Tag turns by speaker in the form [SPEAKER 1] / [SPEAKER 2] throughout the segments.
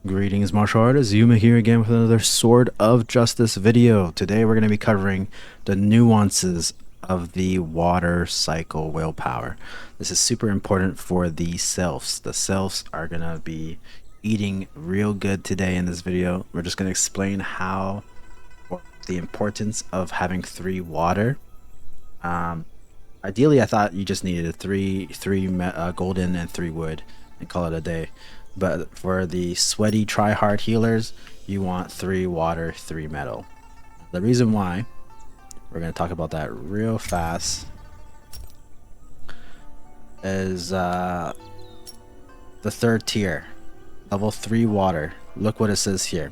[SPEAKER 1] Greetings, martial artists. Yuuma here again with another Sword of Justice video. Today we're going to be covering the nuances of the water cycle willpower. This is super important for the Sylphs. The Sylphs are going to be eating real good today in this video. We're just going to explain how, or the importance of having 3 water. Ideally, I thought you just needed three golden and 3 wood and call it a day. But for the sweaty try-hard healers, you want 3 water, 3 metal. The reason why, we're going to talk about that real fast, is the 3rd tier, level 3 water. Look what it says here.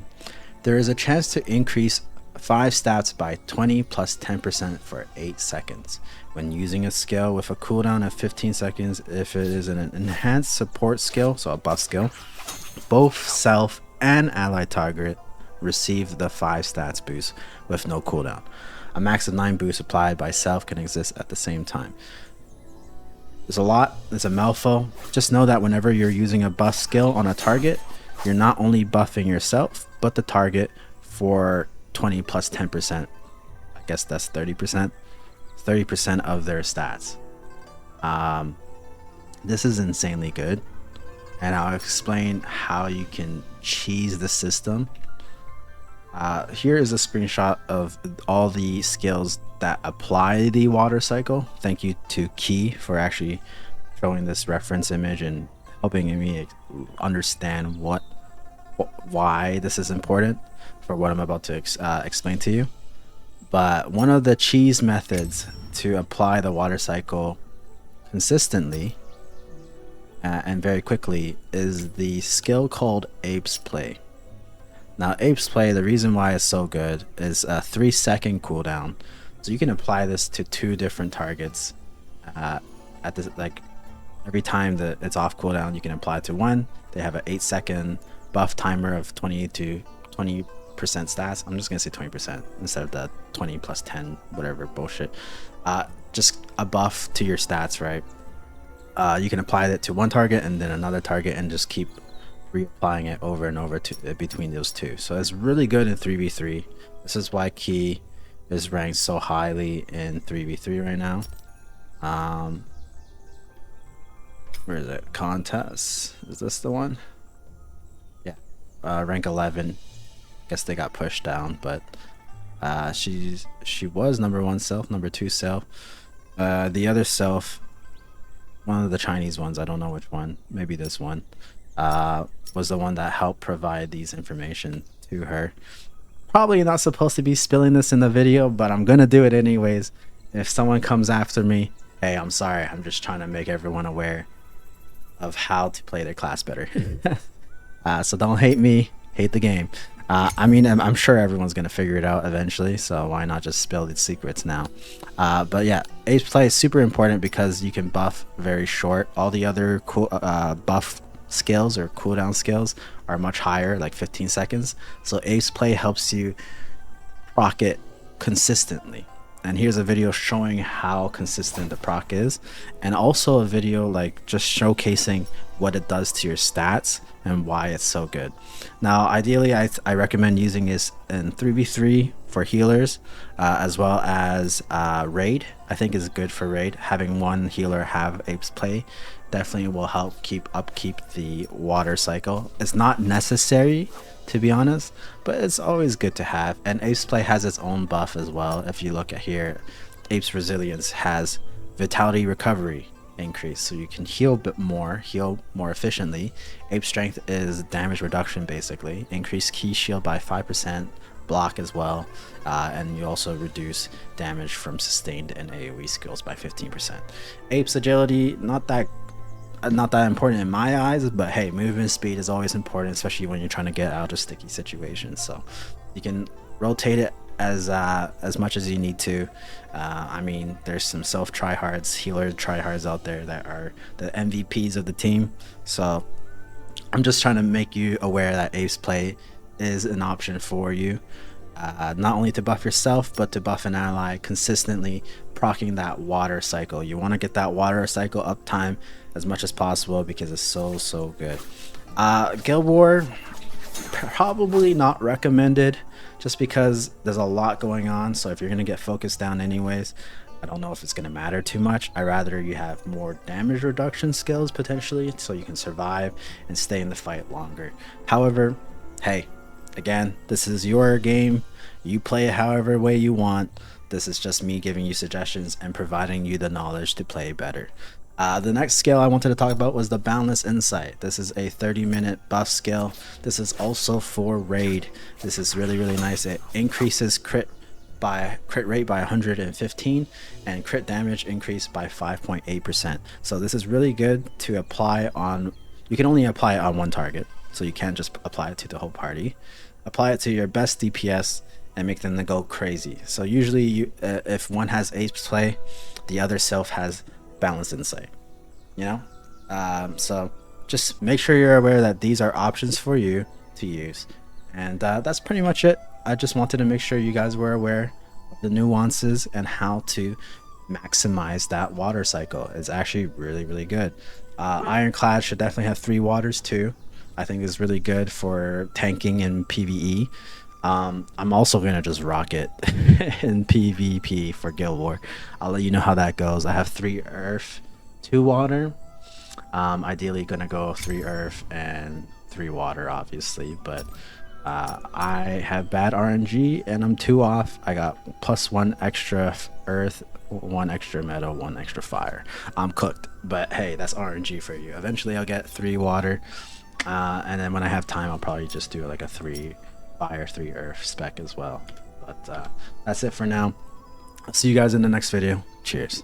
[SPEAKER 1] There is a chance to increase 5 stats by 20 plus 10% for 8 seconds. When using a skill with a cooldown of 15 seconds, if it is an enhanced support skill, so a buff skill, both self and ally target receive the 5 stats boost with no cooldown. A max of 9 boosts applied by self can exist at the same time. There's a lot, it's a mouthful. Just know that whenever you're using a buff skill on a target, you're not only buffing yourself, but the target for 20 plus 10%. I guess that's 30%. 30% of their stats. This is insanely good, and I'll explain how you can cheese the system. Here is a screenshot of all the skills that apply the water cycle. Thank you to Key for actually showing this reference image and helping me understand why this is important for what I'm about to explain to you. But one of the cheese methods to apply the water cycle consistently and very quickly is the skill called Ape's Play. Now, Ape's Play, the reason why it's so good is a 3-second cooldown. So you can apply this to 2 different targets at this, like every time that it's off cooldown, you can apply it to one. They have an 8-second buff timer of 20 to 20% stats. I'm just gonna say 20% instead of the 20 plus 10 whatever bullshit. Just a buff to your stats, right? You can apply it to one target and then another target and just keep reapplying it over and over to between those 2. So it's really good in 3v3. This is why Key is ranked so highly in 3v3 right now. Where is it? Contests, is this the one? Yeah, rank 11. Guess they got pushed down, but she was number 1 self, number 2 self. The other self, one of the Chinese ones, I don't know which one, maybe this one, was the one that helped provide these information to her. Probably not supposed to be spilling this in the video, but I'm gonna do it anyways. If someone comes after me, hey, I'm sorry, I'm just trying to make everyone aware of how to play their class better. So don't hate me, hate the game. I mean, I'm sure everyone's gonna figure it out eventually, so why not just spill the secrets now? But yeah, Ape's Play is super important because you can buff very short. All the other buff skills or cooldown skills are much higher, like 15 seconds. So Ape's Play helps you proc it consistently. And here's a video showing how consistent the proc is, and also a video like just showcasing what it does to your stats and why it's so good. Now, ideally, I recommend using this in 3v3 for healers, as well as raid. I think is good for raid. Having one healer have Ape's Play definitely will help upkeep the water cycle. It's not necessary, to be honest, but it's always good to have. And Ape's Play has its own buff as well. If you look at here, Ape's Resilience has Vitality Recovery increase, so you can heal a bit more, heal more efficiently. Ape's Strength is damage reduction, basically. Increase key shield by 5%, block as well, and you also reduce damage from sustained and AoE skills by 15%. Ape's Agility, not that important in my eyes, but hey, movement speed is always important, especially when you're trying to get out of sticky situations. So you can rotate it as much as you need to. I mean, there's some self tryhards, healer tryhards out there that are the MVPs of the team. So I'm just trying to make you aware that Ape's Play is an option for you. Not only to buff yourself, but to buff an ally consistently, proccing that water cycle. You want to get that water cycle uptime as much as possible because it's so good. Guild War, probably not recommended just because there's a lot going on. So if you're gonna get focused down anyways, I don't know if it's gonna matter too much. I rather you have more damage reduction skills potentially, so you can survive and stay in the fight longer. However, hey, again, this is your game. You play it however way you want. This is just me giving you suggestions and providing you the knowledge to play better. The next skill I wanted to talk about was the Boundless Insight. This is a 30-minute buff skill. This is also for raid. This is really, really nice. It increases crit rate by 115 and crit damage increased by 5.8%. So this is really good to apply on, you can only apply it on one target, so you can't just apply it to the whole party. Apply it to your best DPS and make them go crazy. So usually you, if one has ace play, the other Sylph has Boundless Insight, you know. So just make sure you're aware that these are options for you to use, and that's pretty much it. I just wanted to make sure you guys were aware of the nuances and how to maximize that water cycle. It's actually really, really good. Ironclad should definitely have 3 waters too. I think it's really good for tanking in PvE. I'm also gonna just rock it in PvP for Guild War. I'll let you know how that goes. I have 3 earth, 2 water. Ideally gonna go 3 earth and 3 water obviously, but I have bad RNG and I'm 2 off. I got +1 extra earth, 1 extra metal, 1 extra fire. I'm cooked, but hey, that's RNG for you. Eventually I'll get 3 water, and then when I have time I'll probably just do like a 3 fire, 3 earth spec as well. But that's it for now. I'll see you guys in the next video. Cheers.